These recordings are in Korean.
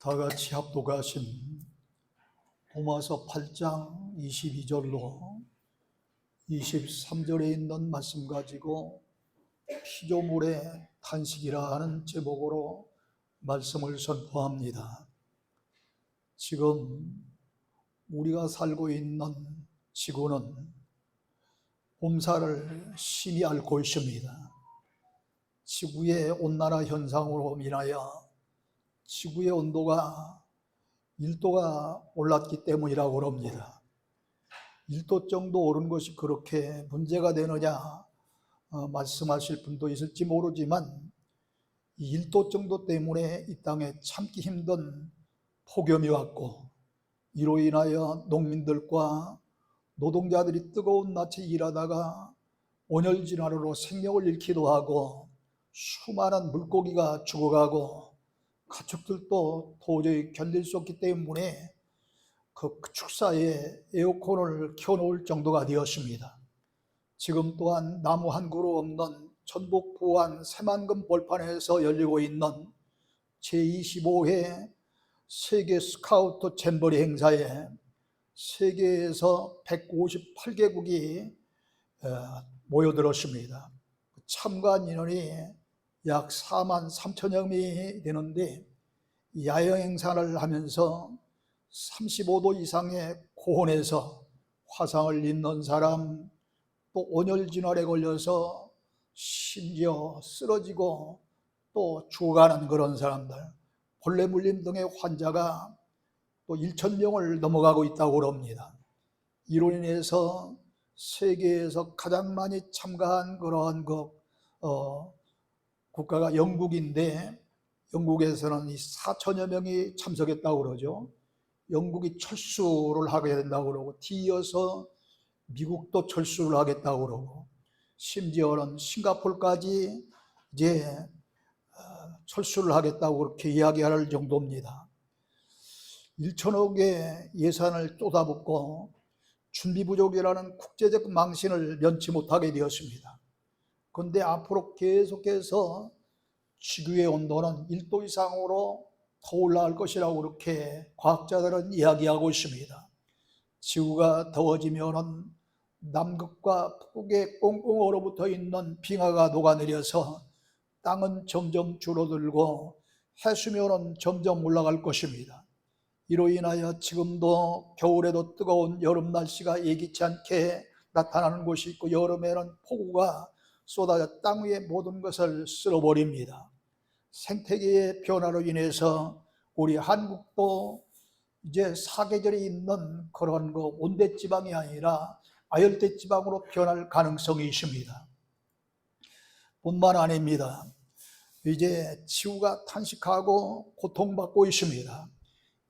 다 같이 합독하신 로마서 8장 22절로 23절에 있는 말씀 가지고 피조물의 탄식이라 하는 제목으로 말씀을 선포합니다. 지금 우리가 살고 있는 지구는 봄사를 심히 앓고 있습니다. 지구의 온난화 현상으로 인하여 지구의 온도가 1도가 올랐기 때문이라고 합니다. 1도 정도 오른 것이 그렇게 문제가 되느냐 말씀하실 분도 있을지 모르지만 1도 정도 때문에 이 땅에 참기 힘든 폭염이 왔고, 이로 인하여 농민들과 노동자들이 뜨거운 낮에 일하다가 온열질환으로 생명을 잃기도 하고, 수많은 물고기가 죽어가고, 가축들도 도저히 견딜 수 없기 때문에 그 축사에 에어컨을 켜놓을 정도가 되었습니다. 지금 또한 나무 한 그루 없는 전북 부안 새만금 벌판에서 열리고 있는 제25회 세계 스카우트 잼버리 행사에 세계에서 158개국이 모여들었습니다. 참관 인원이 약 4만 3천여 명이 되는데, 야영 행사를 하면서 35도 이상의 고온에서 화상을 입는 사람, 또 온열 질환에 걸려서 심지어 쓰러지고 또 죽어가는 그런 사람들, 벌레 물림 등의 환자가 또 1,000명을 넘어가고 있다고 합니다. 이로 인해서 세계에서 가장 많이 참가한 그러한 국가가 영국인데, 영국에서는 4천여 명이 참석했다고 그러죠. 영국이 철수를 하게 된다고 그러고, 뒤이어서 미국도 철수를 하겠다고 그러고, 심지어는 싱가포르까지 이제 철수를 하겠다고 그렇게 이야기할 정도입니다. 1천억의 예산을 쏟아붓고 준비 부족이라는 국제적 망신을 면치 못하게 되었습니다. 그런데 앞으로 계속해서 지구의 온도는 1도 이상으로 더 올라갈 것이라고 그렇게 과학자들은 이야기하고 있습니다. 지구가 더워지면은 남극과 북극에 꽁꽁 얼어붙어 있는 빙하가 녹아내려서 땅은 점점 줄어들고 해수면은 점점 올라갈 것입니다. 이로 인하여 지금도 겨울에도 뜨거운 여름 날씨가 예기치 않게 나타나는 곳이 있고, 여름에는 폭우가 쏟아져 땅 위의 모든 것을 쓸어버립니다. 생태계의 변화로 인해서 우리 한국도 이제 사계절이 있는 그런 온대지방이 아니라 아열대지방으로 변할 가능성이 있습니다. 뿐만 아닙니다. 이제 지구가 탄식하고 고통받고 있습니다.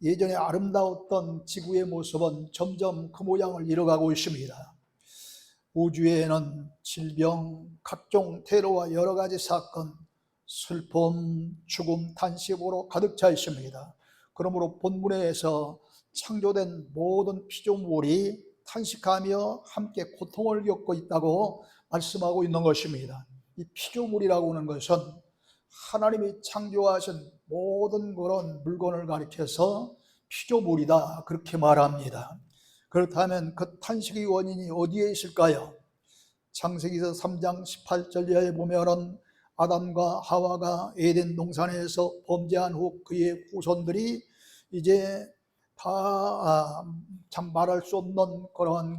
예전에 아름다웠던 지구의 모습은 점점 그 모양을 잃어가고 있습니다. 우주에는 질병, 각종 테러와 여러 가지 사건, 슬픔, 죽음, 탄식으로 가득 차 있습니다. 그러므로 본문에서 창조된 모든 피조물이 탄식하며 함께 고통을 겪고 있다고 말씀하고 있는 것입니다. 이 피조물이라고 하는 것은 하나님이 창조하신 모든 그런 물건을 가리켜서 피조물이다, 그렇게 말합니다. 그렇다면 그 탄식의 원인이 어디에 있을까요? 창세기서 3장 18절에 보면은 아담과 하와가 에덴 동산에서 범죄한 후 그의 후손들이 이제 다 참 말할 수 없는 그러한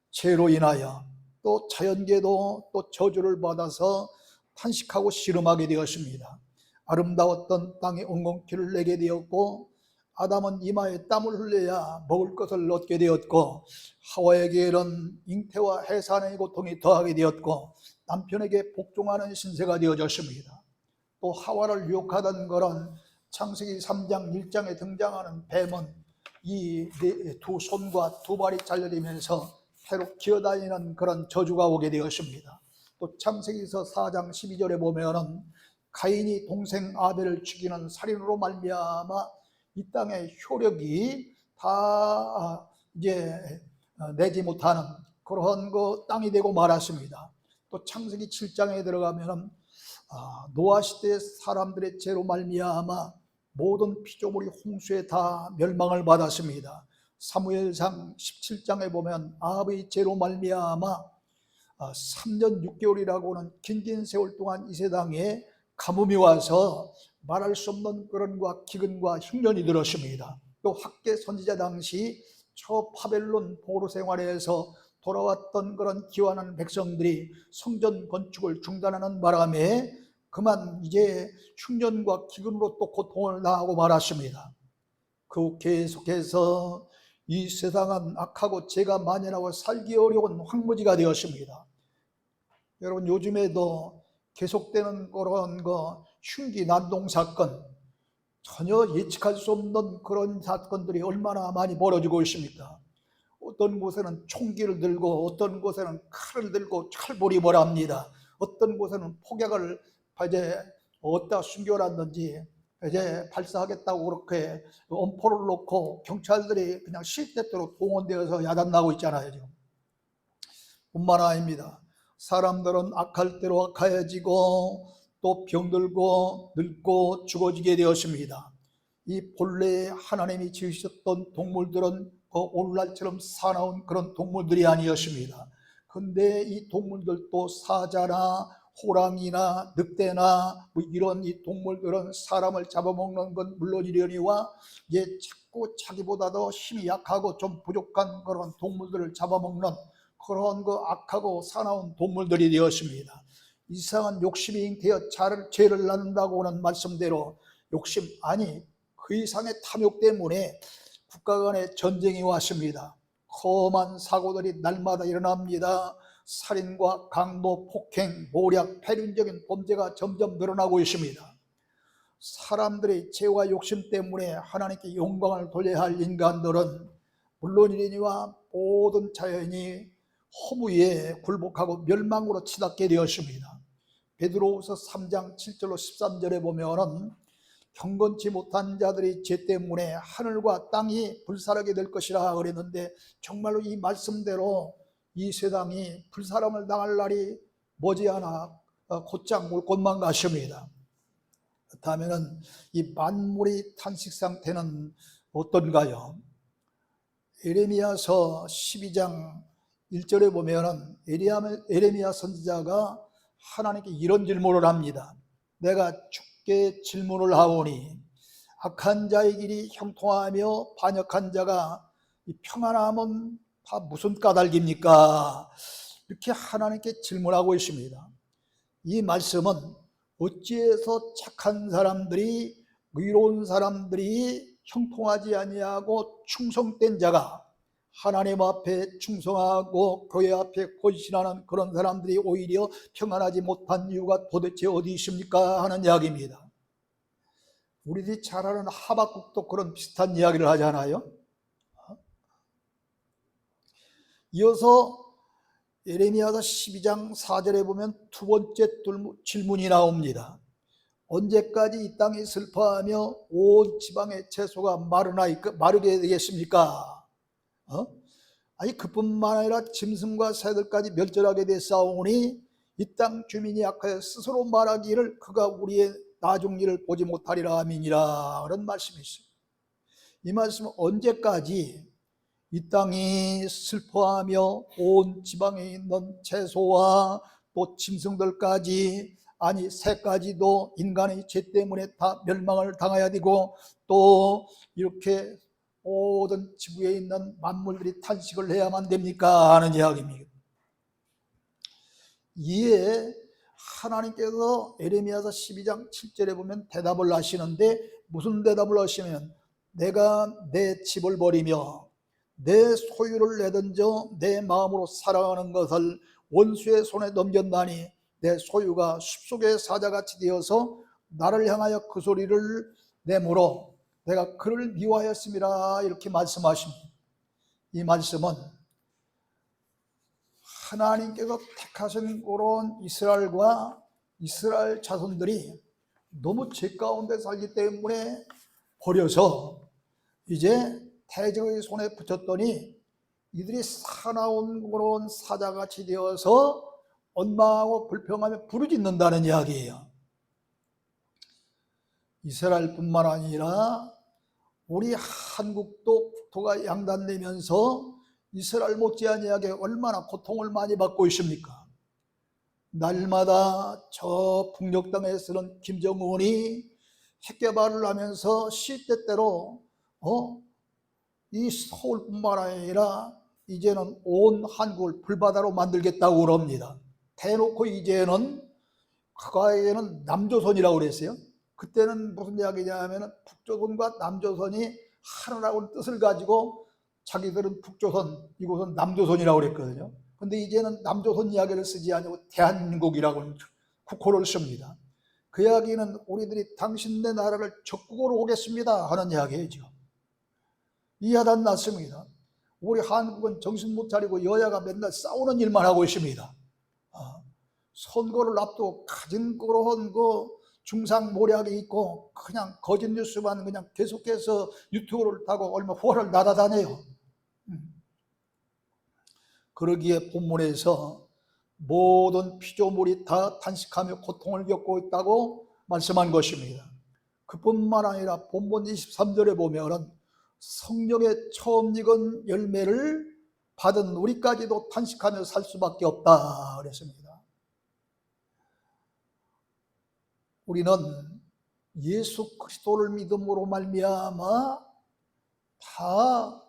죄로 인하여 또 자연계도 또 저주를 받아서 탄식하고 씨름하게 되었습니다. 아름다웠던 땅에 엉겅퀴를 내게 되었고, 아담은 이마에 땀을 흘려야 먹을 것을 얻게 되었고, 하와에게는 잉태와 해산의 고통이 더하게 되었고, 남편에게 복종하는 신세가 되어졌습니다. 또 하와를 유혹하던 그런 창세기 3장 1장에 등장하는 뱀은 이 두 손과 두 발이 잘려지면서 해로 기어다니는 그런 저주가 오게 되었습니다. 또 창세기서 4장 12절에 보면은 가인이 동생 아벨을 죽이는 살인으로 말미암아 이 땅의 효력이 다 이제 내지 못하는 그런 땅이 되고 말았습니다. 또 창세기 7장에 들어가면은 노아 시대의 사람들의 죄로 말미암아 모든 피조물이 홍수에 다 멸망을 받았습니다. 사무엘상 17장에 보면 아합의 죄로 말미암아 3년 6개월이라고는 긴 세월 동안 이 세상에 가뭄이 와서 말할 수 없는 그런과 기근과 흉년이 들었습니다. 또 학개 선지자 당시 저 바벨론 포로 생활에서 돌아왔던 그런 기환한 백성들이 성전 건축을 중단하는 바람에 그만 이제 흉년과 기근으로 또 고통을 당하고 말았습니다. 그 계속해서 이 세상은 악하고 죄가 만연하고 살기 어려운 황무지가 되었습니다. 여러분, 요즘에도 계속되는 그런 흉기 난동 사건, 전혀 예측할 수 없는 그런 사건들이 얼마나 많이 벌어지고 있습니까? 어떤 곳에는 총기를 들고, 어떤 곳에는 칼을 들고 칼부림을 합니다. 어떤 곳에는 폭약을 이제 어디다 숨겨놨는지 이제 발사하겠다고 그렇게 엄포를 놓고 경찰들이 그냥 시대대로 동원되어서 야단나고 있잖아요. 지금 뿐만 아닙니다. 사람들은 악할 대로 악해지고 또 병들고 늙고 죽어지게 되었습니다. 이 본래 하나님이 지으셨던 동물들은 오늘날처럼 사나운 그런 동물들이 아니었습니다. 근데 이 동물들도 사자나 호랑이나 늑대나 뭐 이런 이 동물들은 사람을 잡아먹는 건 물론이려니와 이제 자꾸 자기보다 더 힘이 약하고 좀 부족한 그런 동물들을 잡아먹는 그런 악하고 사나운 동물들이 되었습니다. 이상한 욕심이 잉태어 죄를 낳는다고 하는 말씀대로 욕심, 아니 그 이상의 탐욕 때문에 국가 간의 전쟁이 왔습니다. 험한 사고들이 날마다 일어납니다. 살인과 강도, 폭행, 모략, 폐륜적인 범죄가 점점 늘어나고 있습니다. 사람들의 죄와 욕심 때문에 하나님께 영광을 돌려야 할 인간들은 물론이니와 모든 자연이 허무에 굴복하고 멸망으로 치닫게 되었습니다. 베드로후서 3장 7절로 13절에 보면은 경건치 못한 자들이 죄 때문에 하늘과 땅이 불사르게 될 것이라 그랬는데, 정말로 이 말씀대로 이 세상이 불사람을 당할 날이 머지않아 곧장 올 것만 같습니다. 그렇다면 이 만물의 탄식 상태는 어떤가요? 에레미야서 12장 1절에 보면은 에레미야 선지자가 하나님께 이런 질문을 합니다. 내가 주께 질문을 하오니 악한 자의 길이 형통하며 반역한 자가 평안함은 다 무슨 까닭입니까? 이렇게 하나님께 질문하고 있습니다. 이 말씀은 어찌해서 착한 사람들이, 의로운 사람들이 형통하지 아니하고 충성된 자가, 하나님 앞에 충성하고 교회 앞에 헌신하는 그런 사람들이 오히려 평안하지 못한 이유가 도대체 어디 있습니까? 하는 이야기입니다. 우리들이 잘 아는 하박국도 그런 비슷한 이야기를 하잖아요. 이어서 예레미야서 12장 4절에 보면 두 번째 질문이 나옵니다. 언제까지 이 땅이 슬퍼하며 온 지방의 채소가 마르게 되겠습니까? 아니 그뿐만 아니라 짐승과 새들까지 멸절하게 됐사오니 이 땅 주민이 악하여 스스로 말하기를 그가 우리의 나중 일을 보지 못하리라 하미니라, 그런 말씀이 있습니다. 이 말씀은 언제까지 이 땅이 슬퍼하며 온 지방에 있는 채소와 또 짐승들까지, 아니 새까지도 인간의 죄 때문에 다 멸망을 당해야 되고 또 이렇게 모든 지구에 있는 만물들이 탄식을 해야만 됩니까? 하는 이야기입니다. 이에 하나님께서 에레미야서 12장 7절에 보면 대답을 하시는데, 무슨 대답을 하시면 내가 내 집을 버리며 내 소유를 내던져 내 마음으로 사랑하는 것을 원수의 손에 넘겼나니 내 소유가 숲속의 사자같이 되어서 나를 향하여 그 소리를 내므로 내가 그를 미워하였음이라, 이렇게 말씀하십니다. 이 말씀은 하나님께서 택하신 그런 이스라엘과 이스라엘 자손들이 너무 죄 가운데 살기 때문에 버려서 이제 대적의 손에 붙였더니 이들이 사나운 그런 사자같이 되어서 원망하고 불평하며 부르짖는다는 이야기예요. 이스라엘뿐만 아니라 우리 한국도 국토가 양단되면서 이스라엘 못지않게 얼마나 고통을 많이 받고 있습니까? 날마다 저 북녘 땅에서는 김정은이 핵개발을 하면서 시때때로 이 서울뿐만 아니라 이제는 온 한국을 불바다로 만들겠다고 그럽니다. 대놓고 이제는 과거에는 남조선이라고 그랬어요. 그때는 무슨 이야기냐면 북조선과 남조선이 하나라고 뜻을 가지고 자기들은 북조선, 이곳은 남조선이라고 그랬거든요. 근데 이제는 남조선 이야기를 쓰지 않고 대한민국이라고 국호를 씁니다. 그 이야기는 우리들이 당신네 나라를 적국으로 오겠습니다 하는 이야기죠. 이해하다 났습니다. 우리 한국은 정신 못 차리고 여야가 맨날 싸우는 일만 하고 있습니다. 선거를 앞두고 가진 그런 중상모략이 있고 그냥 거짓 뉴스만 그냥 계속해서 유튜브를 타고 얼마 후화를 날아다녀요. 그러기에 본문에서 모든 피조물이 다 탄식하며 고통을 겪고 있다고 말씀한 것입니다. 그뿐만 아니라 본문 23절에 보면은 성령의 처음 익은 열매를 받은 우리까지도 탄식하며 살 수밖에 없다 그랬습니다. 우리는 예수 그리스도를 믿음으로 말미암아 다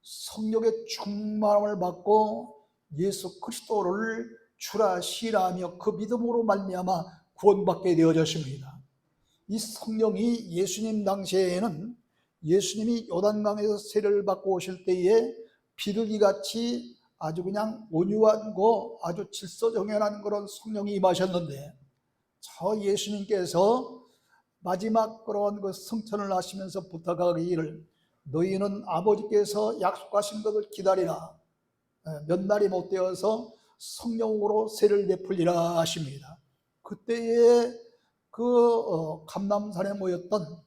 성령의 충만함을 받고 예수 그리스도를 주라 시라하며 그 믿음으로 말미암아 구원받게 되어졌습니다. 이 성령이 예수님 당시에는 예수님이 요단강에서 세례를 받고 오실 때에 비둘기같이 아주 그냥 온유한 아주 질서정연한 그런 성령이 임하셨는데 저 예수님께서 마지막 그런 성천을 하시면서 부탁하기를 너희는 아버지께서 약속하신 것을 기다리라. 몇 날이 못 되어서 성령으로 세를 베풀리라 하십니다. 그때에 감람산에 모였던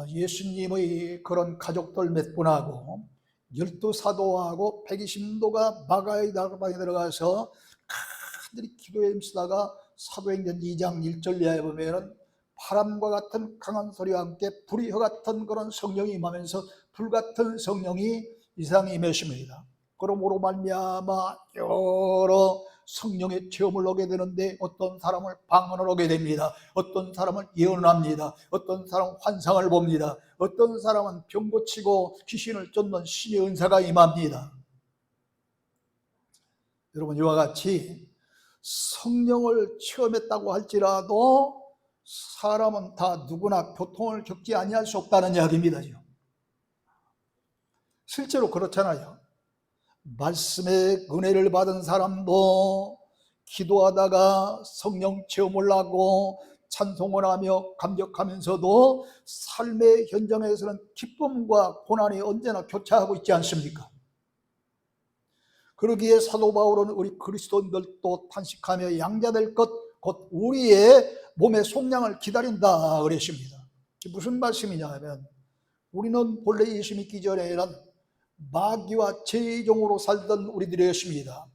예수님의 그런 가족들 몇 분하고 12사도하고 120도가 마가의 다방에 들어가서 간절히 기도에 힘쓰다가 사도행전 2장 1절 이하에 보면은 바람과 같은 강한 소리와 함께 불이 혀 같은 그런 성령이 임하면서 불같은 성령이 이 세상에 임하십니다. 그러므로 말미암아 여러 성령의 체험을 오게 되는데 어떤 사람은 방언을 오게 됩니다. 어떤 사람은 예언합니다. 어떤 사람은 환상을 봅니다. 어떤 사람은 병 고치고 귀신을 쫓는 신의 은사가 임합니다. 여러분 이와 같이 성령을 체험했다고 할지라도 사람은 다 누구나 고통을 겪지 아니할 수 없다는 이야기입니다. 실제로 그렇잖아요. 말씀의 은혜를 받은 사람도 기도하다가 성령 체험을 하고 찬송을 하며 감격하면서도 삶의 현장에서는 기쁨과 고난이 언제나 교차하고 있지 않습니까? 그러기에 사도 바울은 우리 그리스도인들도 탄식하며 양자될 것 곧 우리의 몸의 속량을 기다린다 그랬습니다. 무슨 말씀이냐 하면 우리는 본래 예수 믿기 전에는 마귀와 죄의 종으로 살던 우리들이었습니다.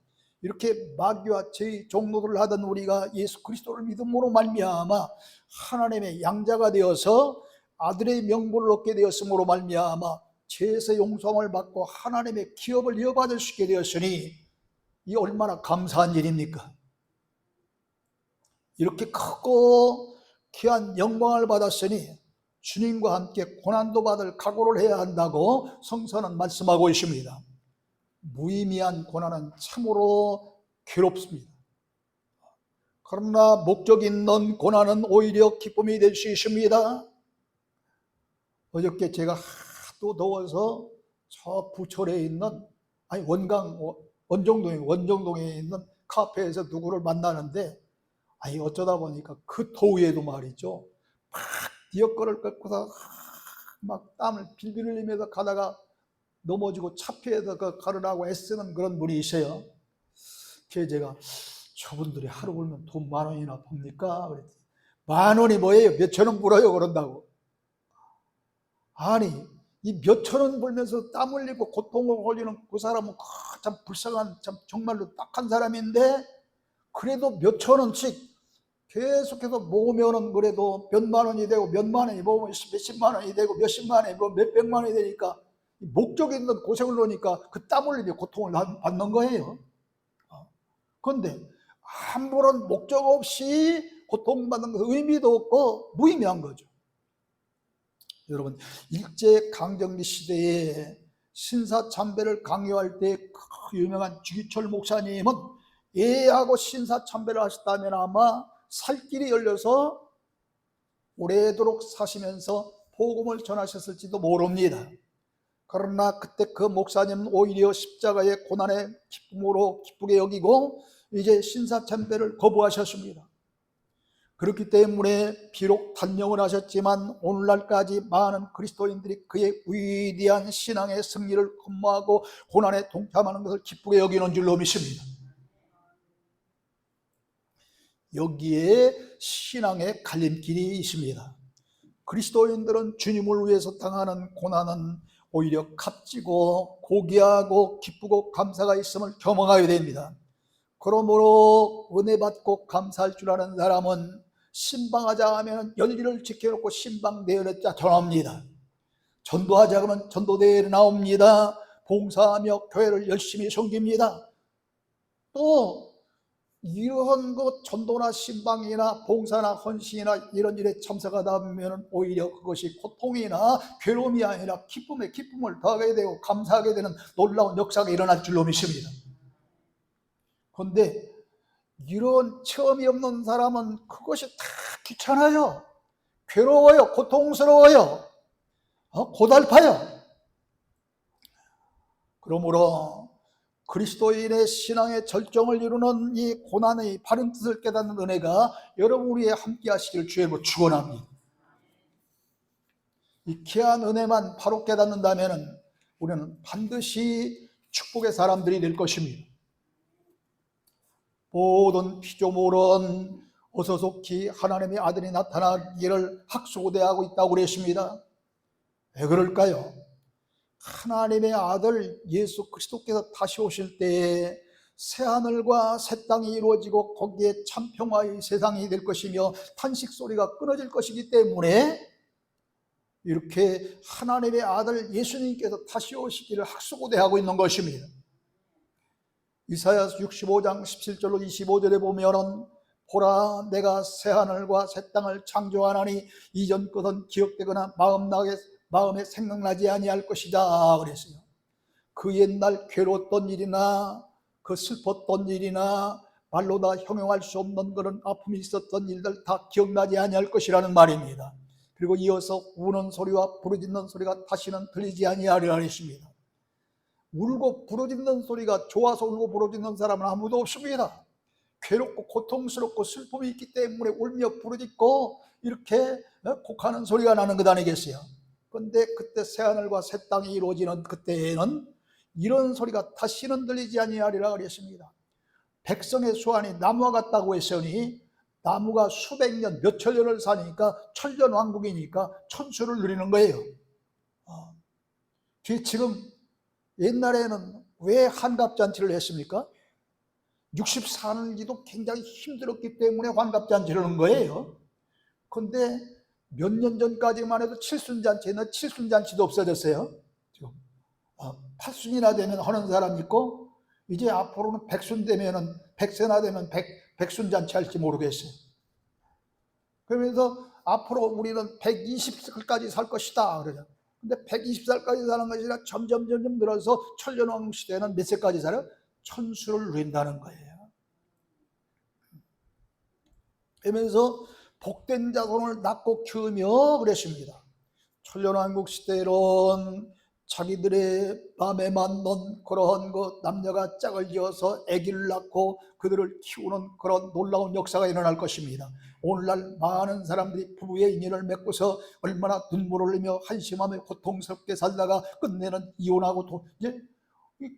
이렇게 마귀와 죄의 종노를 하던 우리가 예수 그리스도를 믿음으로 말미암아 하나님의 양자가 되어서 아들의 명분을 얻게 되었으므로 말미암아 죄에서 용서함을 받고 하나님의 기업을 이어받을 수 있게 되었으니 이 얼마나 감사한 일입니까? 이렇게 크고 귀한 영광을 받았으니 주님과 함께 고난도 받을 각오를 해야 한다고 성서는 말씀하고 있습니다. 무의미한 고난은 참으로 괴롭습니다. 그러나 목적 있는 고난은 오히려 기쁨이 될 수 있습니다. 어저께 제가 하도 더워서 저 부천에 있는 원정동에 있는 카페에서 누구를 만나는데 어쩌다 보니까 그 더위에도 말이죠 막 디어거를 꺾고서 막 땀을 빌빌 흘리면서 가다가 넘어지고 차피해서 가르라고 애쓰는 그런 분이 있어요. 그래서 제가 저분들이 하루 벌면 돈 10,000원이나 봅니까? 그랬더니 10,000원이 뭐예요? 몇천 원 벌어요 그런다고. 아니 이 몇천 원 벌면서 땀 흘리고 고통을 흘리는 그 사람은 참 불쌍한 참 정말로 딱한 사람인데 그래도 몇천 원씩 계속해서 모으면은 그래도 몇만 원이 되고 몇만 원이 모으면 몇십만 원이 되고 몇십만 원이 모으면 몇백만 원이 되니까 목적이 있는 고생을 넣으니까 그 땀 흘리며 고통을 받는 거예요. 그런데 아무런 목적 없이 고통받는 것은 의미도 없고 무의미한 거죠. 여러분, 일제강점기 시대에 신사참배를 강요할 때 그 유명한 주기철 목사님은 예하고 신사참배를 하셨다면 아마 살 길이 열려서 오래도록 사시면서 복음을 전하셨을지도 모릅니다. 그러나 그때 그 목사님은 오히려 십자가의 고난의 기쁨으로 기쁘게 여기고 이제 신사참배를 거부하셨습니다. 그렇기 때문에 비록 단명을 하셨지만 오늘날까지 많은 그리스도인들이 그의 위대한 신앙의 승리를 흠모하고 고난에 동참하는 것을 기쁘게 여기는 줄로 믿습니다. 여기에 신앙의 갈림길이 있습니다. 그리스도인들은 주님을 위해서 당하는 고난은 오히려 값지고 고귀하고 기쁘고 감사가 있음을 경험하게 됩니다. 그러므로 은혜 받고 감사할 줄 아는 사람은 신방하자 하면 열리를 지켜놓고 신방대회를 전합니다. 전도하자 하면 전도대회에 나옵니다. 봉사하며 교회를 열심히 섬깁니다. 또 이런 것 전도나 신방이나 봉사나 헌신이나 이런 일에 참석하다 보면 오히려 그것이 고통이나 괴로움이 아니라 기쁨에 기쁨을 더하게 되고 감사하게 되는 놀라운 역사가 일어날 줄로 믿습니다. 그런데 이런 체험이 없는 사람은 그것이 다 귀찮아요. 괴로워요. 고통스러워요. 고달파요. 그러므로 그리스도인의 신앙의 절정을 이루는 이 고난의 바른 뜻을 깨닫는 은혜가 여러분 위에 함께 하시기를 주의 이름으로 축원합니다. 이 귀한 은혜만 바로 깨닫는다면 우리는 반드시 축복의 사람들이 될 것입니다. 모든 피조물은 어서속히 하나님의 아들이 나타나기를 학수고대하고 있다고 그랬습니다. 왜 그럴까요? 하나님의 아들 예수 그리스도께서 다시 오실 때에 새하늘과 새 땅이 이루어지고 거기에 참 평화의 세상이 될 것이며 탄식 소리가 끊어질 것이기 때문에 이렇게 하나님의 아들 예수님께서 다시 오시기를 학수고대하고 있는 것입니다. 이사야서 65장 17절로 25절에 보면은 보라 내가 새하늘과 새 땅을 창조하나니 이전 것은 기억되거나 마음에 생각나지 아니할 것이다 그랬어요. 그 옛날 괴로웠던 일이나 그 슬펐던 일이나 말로 다 형용할 수 없는 그런 아픔이 있었던 일들 다 기억나지 아니할 것이라는 말입니다. 그리고 이어서 우는 소리와 부르짖는 소리가 다시는 들리지 아니하리라 했습니다. 울고 부르짖는 소리가 좋아서 울고 부르짖는 사람은 아무도 없습니다. 괴롭고 고통스럽고 슬픔이 있기 때문에 울며 부르짖고 이렇게 곡하는 소리가 나는 것 아니겠어요? 그런데 그때 새하늘과 새 땅이 이루어지는 그때에는 이런 소리가 다시는 들리지 아니하리라 그랬습니다. 백성의 수완이 나무와 같다고 했으니 나무가 수백 년, 몇천 년을 사니까 천년왕국이니까 천수를 누리는 거예요. 지금 옛날에는 왜 환갑잔치를 했습니까? 64년기도 굉장히 힘들었기 때문에 환갑잔치를 하는 거예요. 그런데 몇 년 전까지만 해도 칠순잔치는 칠순잔치도 없어졌어요. 지금 8순이나 되면 하는 사람 있고 이제 앞으로는 100순 되면은 100세나 되면 100순잔치 할지 모르겠어요. 그러면서 앞으로 우리는 120살까지 살 것이다 그러죠. 근데 120살까지 사는 것이 아니라 점점 늘어서 천년왕국 시대에는 몇 세까지 살아요? 천수를 누린다는 거예요. 그러면서 복된 자손을 낳고 키우며 그랬습니다. 천년왕국 시대로는 자기들의 마음에 맞는 그러한 남녀가 짝을 지어서 아기를 낳고 그들을 키우는 그런 놀라운 역사가 일어날 것입니다. 오늘날 많은 사람들이 부부의 인연을 맺고서 얼마나 눈물을 흘리며 한심하며 고통스럽게 살다가 끝내는 이혼하고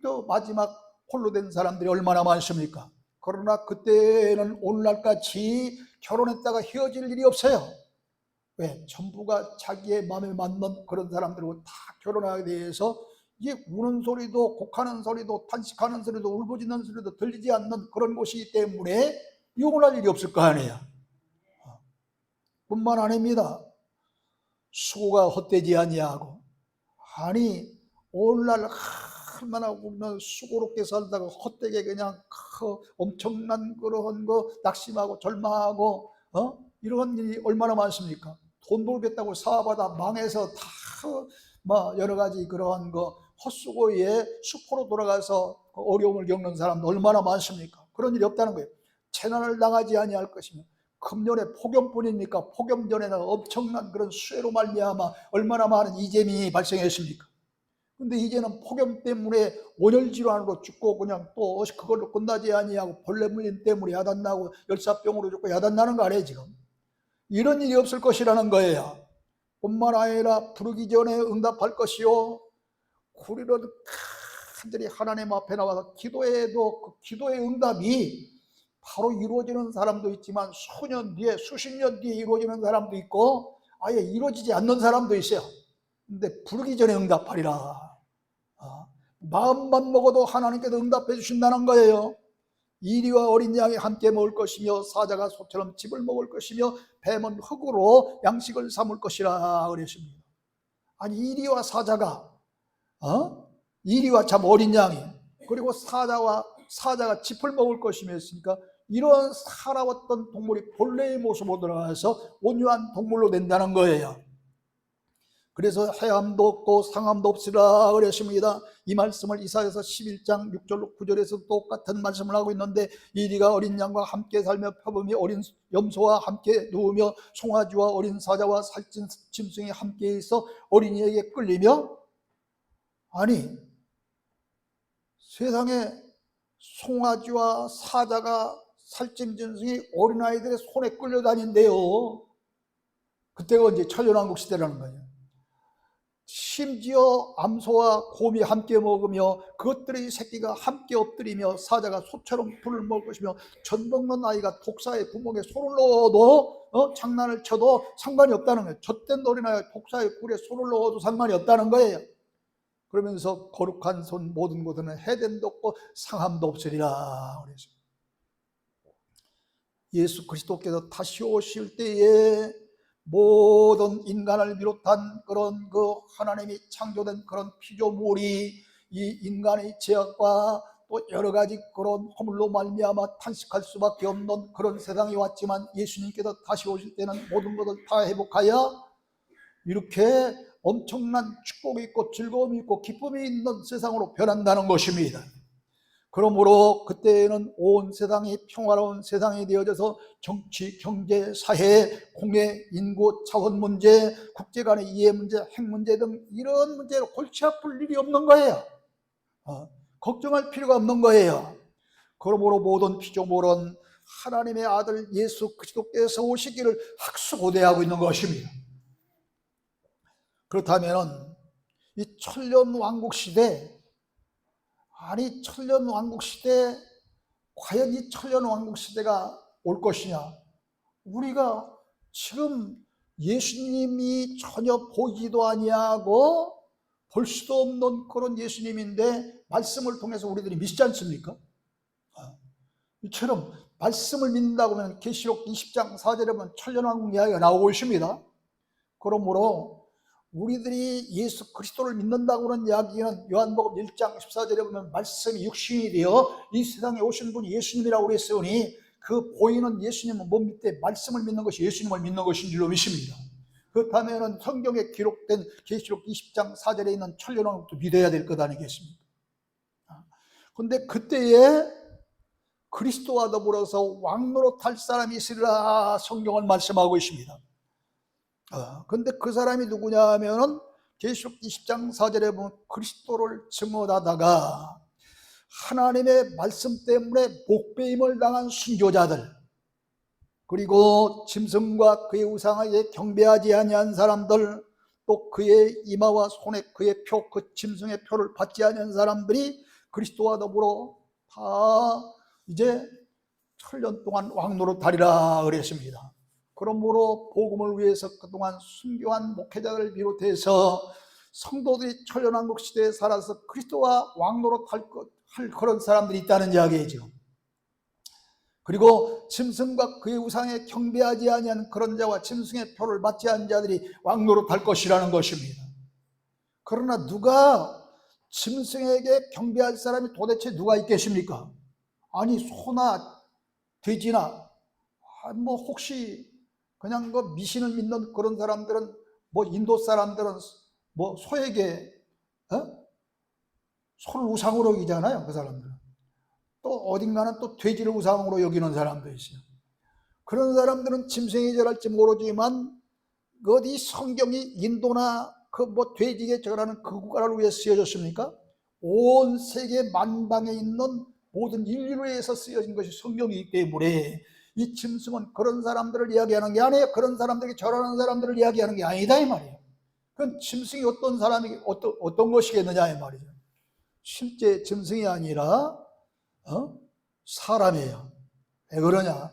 또 마지막 홀로 된 사람들이 얼마나 많습니까? 그러나 그때는 오늘날같이 결혼했다가 헤어질 일이 없어요. 왜? 전부가 자기의 마음에 맞는 그런 사람들하고 다 결혼하게 돼서 이게 우는 소리도 곡하는 소리도 탄식하는 소리도 울부짖는 소리도 들리지 않는 그런 곳이기 때문에 이혼할 일이 없을 거 아니에요. 뿐만 아닙니다. 수고가 헛되지 아니하고, 아니 오늘날 얼마나 우리는 수고롭게 살다가 헛되게 그냥 엄청난 그런 거 낙심하고 절망하고 이런 일이 얼마나 많습니까? 돈 벌겠다고 사업하다 망해서 다 여러 가지 그러한 거 헛수고에 수포로 돌아가서 어려움을 겪는 사람도 얼마나 많습니까? 그런 일이 없다는 거예요. 재난을 당하지 아니할 것이며, 금년에 폭염뿐입니까? 폭염 전에는 엄청난 그런 수해로 말미암아 얼마나 많은 이재민이 발생했습니까? 근데 이제는 폭염 때문에 온열 질환으로 죽고 그냥 또 그걸로 끝나지 아니하고 벌레 물림 때문에 야단나고 열사병으로 죽고 야단나는 거 아니에요 지금? 이런 일이 없을 것이라는 거예요. 뿐만 아니라 부르기 전에 응답할 것이요, 우리는 간절히 하나님 앞에 나와서 기도해도 그 기도의 응답이 바로 이루어지는 사람도 있지만 수년 뒤에 수십 년 뒤에 이루어지는 사람도 있고 아예 이루어지지 않는 사람도 있어요. 근데 부르기 전에 응답하리라. 마음만 먹어도 하나님께서 응답해 주신다는 거예요. 이리와 어린 양이 함께 먹을 것이며 사자가 소처럼 즙을 먹을 것이며 뱀은 흙으로 양식을 삼을 것이라 그랬습니다. 아니 이리와 사자가 이리와 참 어린 양이, 그리고 사자가 짚을 먹을 것이며 했으니까 이런 살아왔던 동물이 본래의 모습으로 들어가서 온유한 동물로 된다는 거예요. 그래서 해함도 없고 상함도 없으라 그랬습니다. 이 말씀을 이사야서 11장 6절로 9절에서 똑같은 말씀을 하고 있는데, 이리가 어린 양과 함께 살며 표범이 어린 염소와 함께 누우며 송아지와 어린 사자와 살찐 짐승이 함께 있어 어린이에게 끌리며, 아니 세상에 송아지와 사자가 살찐 짐승이 어린아이들의 손에 끌려다닌대요. 그때가 언제? 천년왕국 시대라는 거예요. 심지어 암소와 곰이 함께 먹으며 그것들의 새끼가 함께 엎드리며 사자가 소처럼 풀을 먹을 것이며 젖 먹는 아이가 독사의 구멍에 손을 넣어도 장난을 쳐도 상관이 없다는 거예요. 젖된 어린아이가 독사의 꿀에 손을 넣어도 상관이 없다는 거예요. 그러면서 거룩한 손 모든 곳에는 해됨도 없고 상함도 없으리라 그랬습니다. 예수 그리스도께서 다시 오실 때에 모든 인간을 비롯한 그런 하나님이 창조된 그런 피조물이 이 인간의 죄악과 또 여러 가지 그런 허물로 말미암아 탄식할 수밖에 없는 그런 세상이 왔지만, 예수님께서 다시 오실 때는 모든 것을 다 회복하여 이렇게 엄청난 축복이 있고 즐거움이 있고 기쁨이 있는 세상으로 변한다는 것입니다. 그러므로 그때에는 온 세상이 평화로운 세상이 되어져서 정치, 경제, 사회, 공해, 인구, 자원 문제, 국제 간의 이해 문제, 핵 문제 등 이런 문제로 골치 아플 일이 없는 거예요. 걱정할 필요가 없는 거예요. 그러므로 모든 피조물은 하나님의 아들 예수 그리스도께서 오시기를 학수고대하고 있는 것입니다. 그렇다면 이 천년 왕국 시대, 아니 천년 왕국 시대, 과연 이 천년 왕국 시대가 올 것이냐? 우리가 지금 예수님이 전혀 보이지도 아니하고 볼 수도 없는 그런 예수님인데 말씀을 통해서 우리들이 믿지 않습니까? 이처럼 말씀을 믿는다고 하면 계시록 20장 4절에 보면 천년 왕국 이야기가 나오고 있습니다. 그러므로 우리들이 예수 그리스도를 믿는다고 하는 이야기는 요한복음 1장 14절에 보면 말씀이 육신이 되어 이 세상에 오신 분이 예수님이라고 그랬으니 그 보이는 예수님은 못 믿되 말씀을 믿는 것이 예수님을 믿는 것인 줄로 믿습니다. 그렇다면 성경에 기록된 계시록 20장 4절에 있는 천년왕국도 믿어야 될 것 아니겠습니까? 그런데 그때에 그리스도와 더불어서 왕노릇할 사람이 있으리라 성경은 말씀하고 있습니다. 근데 그 사람이 누구냐 하면은 계시록 20장 4절에 보면 그리스도를 증언하다가 하나님의 말씀 때문에 목배임을 당한 순교자들, 그리고 짐승과 그의 우상에게 경배하지 아니한 사람들, 또 그의 이마와 손에 그의 표, 그 짐승의 표를 받지 아니한 사람들이 그리스도와 더불어 다 이제 천년 동안 왕노릇하리라 그랬습니다. 그러므로 복음을 위해서 그동안 순교한 목회자들을 비롯해서 성도들이 천년왕국 시대에 살아서 그리스도와 왕노릇할 그런 사람들이 있다는 이야기죠. 그리고 짐승과 그의 우상에 경배하지 아니한 그런 자와 짐승의 표를 받지 않은 자들이 왕노릇할 것이라는 것입니다. 그러나 누가 짐승에게 경배할 사람이 도대체 누가 있겠습니까? 아니 소나 돼지나 뭐 혹시 그냥 그 미신을 믿는 그런 사람들은 뭐 인도 사람들은 뭐 소에게 소를 우상으로 여기잖아요. 그 사람들은 또 어딘가는 또 돼지를 우상으로 여기는 사람도 있어요. 그런 사람들은 짐승이 절할지 모르지만 어디 성경이 인도나 그 뭐 돼지에 절하는 그 국가를 위해 쓰여졌습니까? 온 세계 만방에 있는 모든 인류를 위해서 쓰여진 것이 성경이기 때문에 이 짐승은 그런 사람들을 이야기하는 게 아니에요. 그런 사람들이 절하는 사람들을 이야기하는 게 아니다 이 말이에요. 그럼 짐승이 어떤 사람이 어떤 것이겠느냐 이 말이죠. 실제 짐승이 아니라 사람이에요. 왜 그러냐?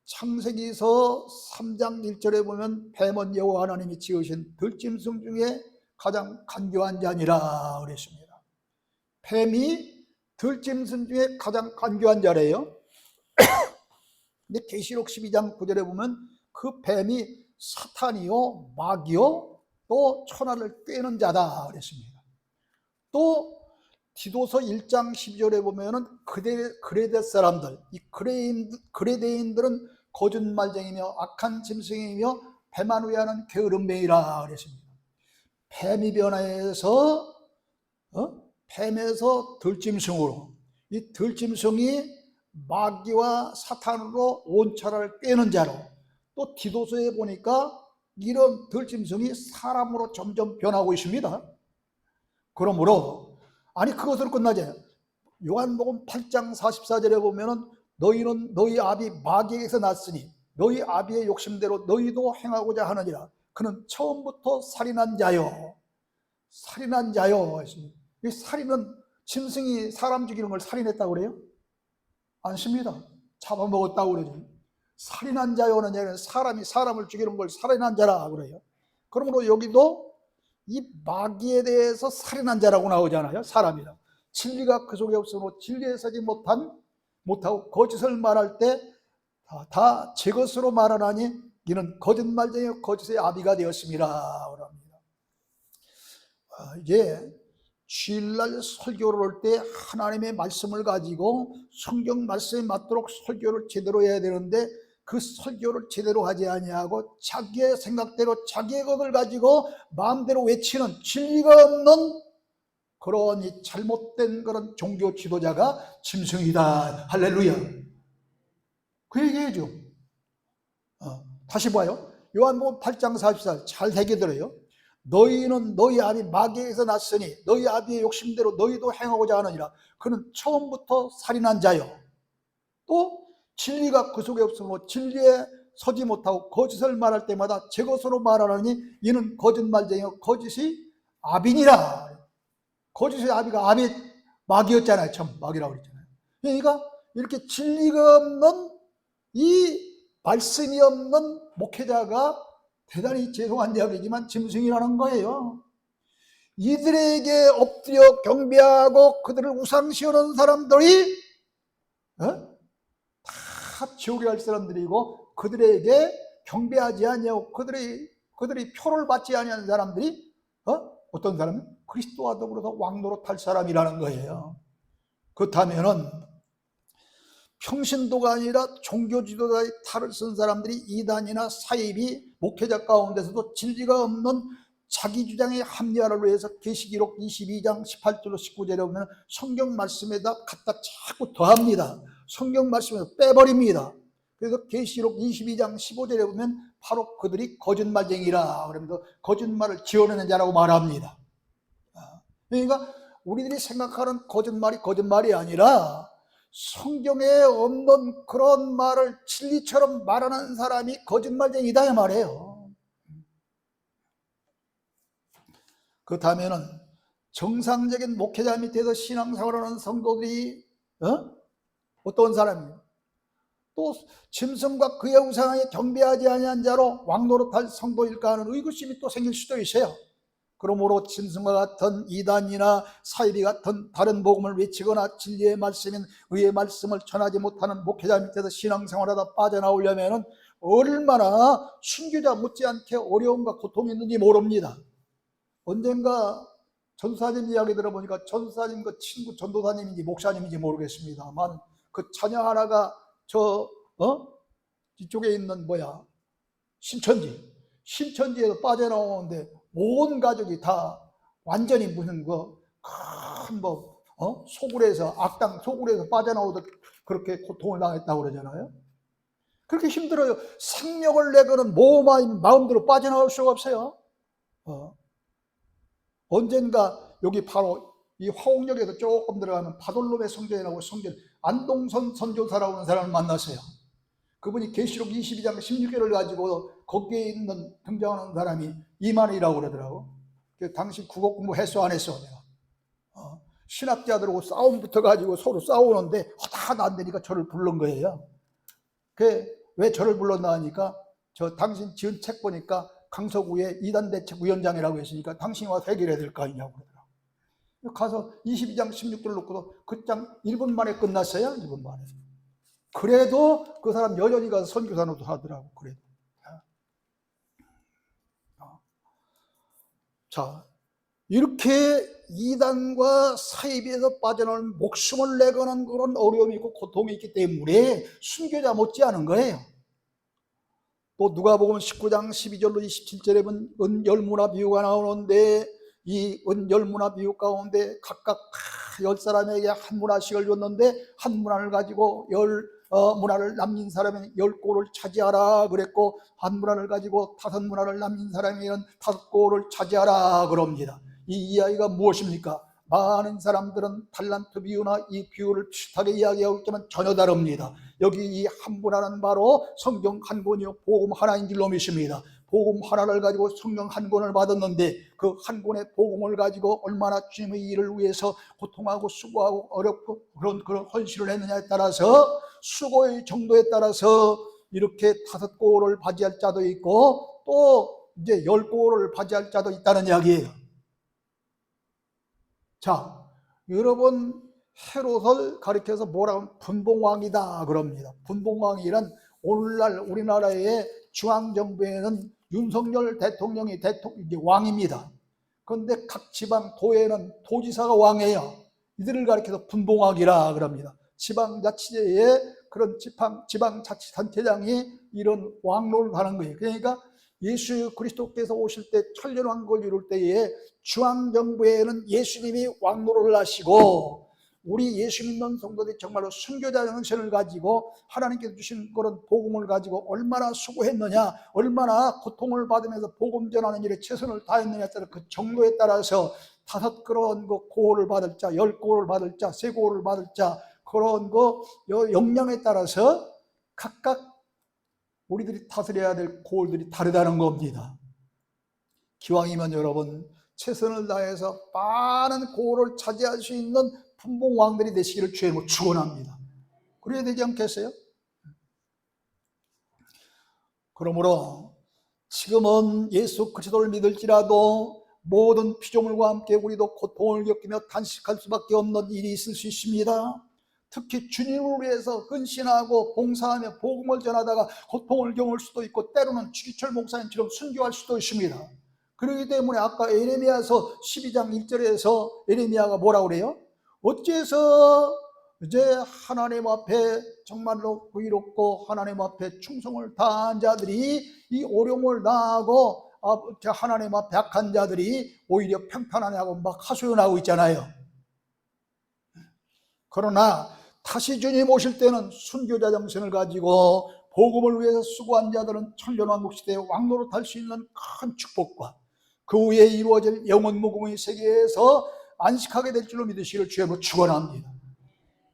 창세기서 3장 1절에 보면 뱀은 여호와 하나님이 지으신 들짐승 중에 가장 간교한 자니라 그랬습니다. 뱀이 들짐승 중에 가장 간교한 자래요. 근데 계시록 12장 9절에 보면 그 뱀이 사탄이요 마귀요 또 천하를 꿰는 자다 그랬습니다. 또 디도서 1장 12절에 보면은 그레데 사람들, 이 그레데인들은 거짓말쟁이며 악한 짐승이며 뱀만 위하는 게으른 맹이라 그랬습니다. 뱀이 변화해서 뱀에서 들짐승으로, 이 들짐승이 마귀와 사탄으로 온 천하를 꿰는 자로, 또 디도서에 보니까 이런 들짐승이 사람으로 점점 변하고 있습니다. 그러므로 아니 그것으로 끝나지 않아요. 요한복음 8장 44절에 보면은 너희는 너희 아비 마귀에게서 났으니 너희 아비의 욕심대로 너희도 행하고자 하느니라. 그는 처음부터 살인한 자요. 살인한 자요. 이 살인은 짐승이 사람 죽이는 걸 살인했다고 그래요? 않습니다. 잡아먹었다고 그러죠. 살인한 자요는 얘는 사람이 사람을 죽이는 걸 살인한 자라 그래요. 그러므로 여기도 이 마귀에 대해서 살인한 자라고 나오잖아요. 사람이라. 진리가 그 속에 없으므로 진리에 서지 못하고 거짓을 말할 때 다 제 것으로 말하나니 이는 거짓말쟁이 거짓의 아비가 되었습니다. 합니다. 이제 주일날 설교를 할 때 하나님의 말씀을 가지고 성경 말씀에 맞도록 설교를 제대로 해야 되는데 그 설교를 제대로 하지 아니하고 자기의 생각대로 자기의 것을 가지고 마음대로 외치는 진리가 없는 그런 이 잘못된 그런 종교 지도자가 짐승이다. 할렐루야. 그 얘기해죠. 다시 봐요. 요한복음 8장 44절 잘 새겨 들어요. 너희는 너희 아비 마귀에게서 났으니 너희 아비의 욕심대로 너희도 행하고자 하느니라. 그는 처음부터 살인한 자요. 또 진리가 그 속에 없으므로 진리에 서지 못하고 거짓을 말할 때마다 제 것으로 말하느니 이는 거짓말쟁이요 거짓이 아비니라. 거짓의 아비가 아비 마귀였잖아요. 참 마귀라고 그랬잖아요. 그러니까 이렇게 진리가 없는 이 말씀이 없는 목회자가 대단히 죄송한 이야기지만 짐승이라는 거예요. 이들에게 엎드려 경배하고 그들을 우상 씌우는 사람들이 다 지옥에 갈 사람들이고 그들에게 경배하지 아니하고 그들이 표를 받지 아니하는 사람들이 어떤 사람은 그리스도와 더불어서 왕노릇할 사람이라는 거예요. 그렇다면은 평신도가 아니라 종교 지도자의 탈을 쓴 사람들이 이단이나 사입이 목회자 가운데서도 진리가 없는 자기 주장의 합리화를 위해서 계시기록 22장 18절로 19절에 보면 성경 말씀에다 갖다 자꾸 더합니다. 성경 말씀에서 빼버립니다. 그래서 계시록 22장 15절에 보면 바로 그들이 거짓말쟁이라 그러면서 거짓말을 지어내는 자라고 말합니다. 그러니까 우리들이 생각하는 거짓말이 아니라 성경에 없는 그런 말을 진리처럼 말하는 사람이 거짓말쟁이다 이 말이에요. 그렇다면은 정상적인 목회자 밑에서 신앙생활하는 성도들이 어떤 사람이에요? 또 짐승과 그의 우상에 경배하지 아니한 자로 왕노릇할 성도일까 하는 의구심이 또 생길 수도 있어요. 그러므로 짐승과 같은 이단이나 사이비 같은 다른 복음을 외치거나 진리의 말씀인 의의 말씀을 전하지 못하는 목회자 밑에서 신앙생활하다 빠져나오려면 얼마나 순교자 못지않게 어려움과 고통이 있는지 모릅니다. 언젠가 전도사님 이야기 들어보니까 전도사님 그 친구 전도사님인지 목사님인지 모르겠습니다만 그 자녀 하나가 이쪽에 있는 신천지에서 빠져나오는데 온 가족이 다 완전히 무슨 큰 소굴에서 악당 소굴에서 빠져나오듯 그렇게 고통을 당했다고 그러잖아요. 그렇게 힘들어요. 생명을 내거는 마음대로 빠져나올 수가 없어요. 언젠가 여기 바로 이 화옥역에서 조금 들어가면 바돌롬의 성전이라고 성전 안동선 선교사라고 하는 사람을 만났어요. 그분이 계시록 22장 16절을 가지고 거기에 있는 등장하는 사람이 이만희라고 그러더라고. 당신 국어 공부 했어 안 했어? 내가 신학자들하고 싸움 붙어가지고 서로 싸우는데 하다 안 되니까 저를 부른 거예요. 왜 저를 불렀나 하니까 저 당신 지은 책 보니까 강서구의 이단대책위원장이라고 했으니까 당신이 와서 해결해야 될 거 아니냐고 그러더라고. 가서 22장 16절 놓고도 그 장 1분 만에 끝났어요. 1분 만에. 그래도 그 사람 여전히 가서 선교사로도 하더라고. 그래도. 자, 이렇게 이단과 사이비에서 빠져나올 목숨을 내거는 그런 어려움이 있고 고통이 있기 때문에 순교자 못지않은 거예요. 또 누가복음 19장 12절로 27절에 보면 은열무나 비유가 나오는데 이 은열무나 비유 가운데 각각 10사람에게 한 문화씩을 줬는데 한 문화를 가지고 문화를 남긴 사람은 10골을 차지하라 그랬고 한 문화를 가지고 5문화를 남긴 사람에게는 5골을 차지하라 그럽니다. 이 이야기가 무엇입니까? 많은 사람들은 달란트 비유나 이 비유를 비슷하게 이야기하고 있지만 전혀 다릅니다. 여기 이 한 문화는 바로 성경 한 권이요 복음 하나인 줄로 믿습니다. 복음 하나를 가지고 성경 한 권을 받았는데 그 한 권의 복음을 가지고 얼마나 주님의 일을 위해서 고통하고 수고하고 어렵고 그런 헌신을 했느냐에 따라서 수고의 정도에 따라서 이렇게 5골을 바지할 자도 있고 또 이제 10골을 바지할 자도 있다는 이야기예요. 자, 여러분 헤롯을 가리켜서 뭐라고 하면 분봉왕이다 그럽니다. 분봉왕이란 오늘날 우리나라의 중앙정부에는 윤석열 대통령이 왕입니다. 그런데 각 지방 도에는 도지사가 왕이에요. 이들을 가리켜서 분봉왕이라 그럽니다. 지방자치제의 그런 지방자치단체장이 이런 왕노를 하는 거예요. 그러니까 예수 그리스도께서 오실 때 천년왕국을 이룰 때에 중앙정부에는 예수님이 왕노를 하시고 우리 예수 믿는 성도들이 정말로 순교자 정신을 가지고 하나님께서 주신 그런 복음을 가지고 얼마나 수고했느냐, 얼마나 고통을 받으면서 복음 전하는 일에 최선을 다했느냐에 따라 그 정도에 따라서 5 그런 고호를 받을 자, 10고호를 받을 자, 3고호를 받을 자 그런 역량에 따라서 각각 우리들이 다스려야 될 고을들이 다르다는 겁니다. 기왕이면 여러분 최선을 다해서 많은 고을을 차지할 수 있는 분봉왕들이 되시기를 주의 축원합니다. 그래야 되지 않겠어요? 그러므로 지금은 예수 그리스도를 믿을지라도 모든 피조물과 함께 우리도 고통을 겪으며 단식할 수밖에 없는 일이 있을 수 있습니다. 특히 주님을 위해서 헌신하고 봉사하며 복음을 전하다가 고통을 겪을 수도 있고 때로는 주기철 목사님처럼 순교할 수도 있습니다. 그렇기 때문에 아까 에레미야서 12장 1절에서 에레미야가 뭐라고 그래요? 어째서 이제 하나님 앞에 정말로 의롭고 하나님 앞에 충성을 다한 자들이 이 어려움을 당하고 하나님 앞에 악한 자들이 오히려 평탄하냐고 막 하소연하고 있잖아요. 그러나 다시 주님 오실 때는 순교자 정신을 가지고 복음을 위해서 수고한 자들은 천년왕국 시대에 왕노로 탈 수 있는 큰 축복과 그 후에 이루어질 영원 무궁의 세계에서 안식하게 될 줄로 믿으시기를 주의 축원합니다.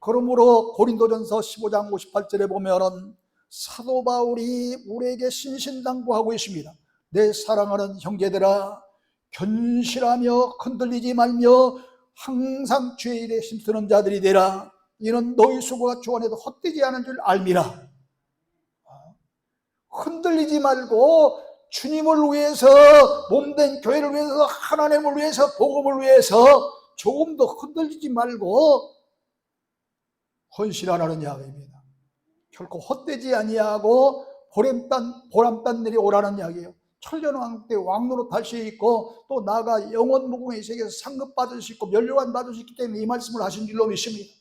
그러므로 고린도전서 15장 58절에 보면은 사도 바울이 우리에게 신신당부하고 있습니다. 내 사랑하는 형제들아 견실하며 흔들리지 말며 항상 주의 일에 힘쓰는 자들이 되라. 이는 너희 수고가 주 안에도 헛되지 않은 줄 알미라. 흔들리지 말고 주님을 위해서, 몸된 교회를 위해서, 하나님을 위해서, 복음을 위해서 조금도 흔들리지 말고 헌신하라는 이야기입니다. 결코 헛되지 아니하고 보람단 일이 오라는 이야기예요. 천년왕국 때 왕노릇 할 수 있고, 또 나아가 영원 무궁의 세계에서 상급 받을 수 있고 멸류관 받을 수 있기 때문에 이 말씀을 하신 줄로 믿습니다.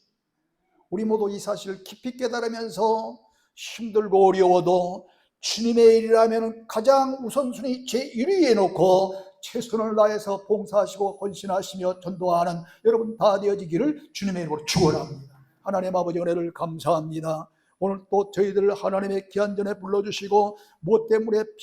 우리 모두 이 사실을 깊이 깨달으면서 힘들고 어려워도 주님의 일이라면 가장 우선순위 제1위에 놓고 최선을 다해서 봉사하시고 헌신하시며 전도하는 여러분 다 되어지기를 주님의 이름으로 축원합니다. 하나님 아버지 은혜를 감사합니다. 오늘 또 저희들을 하나님의 귀한 전에 불러주시고 무엇 때문에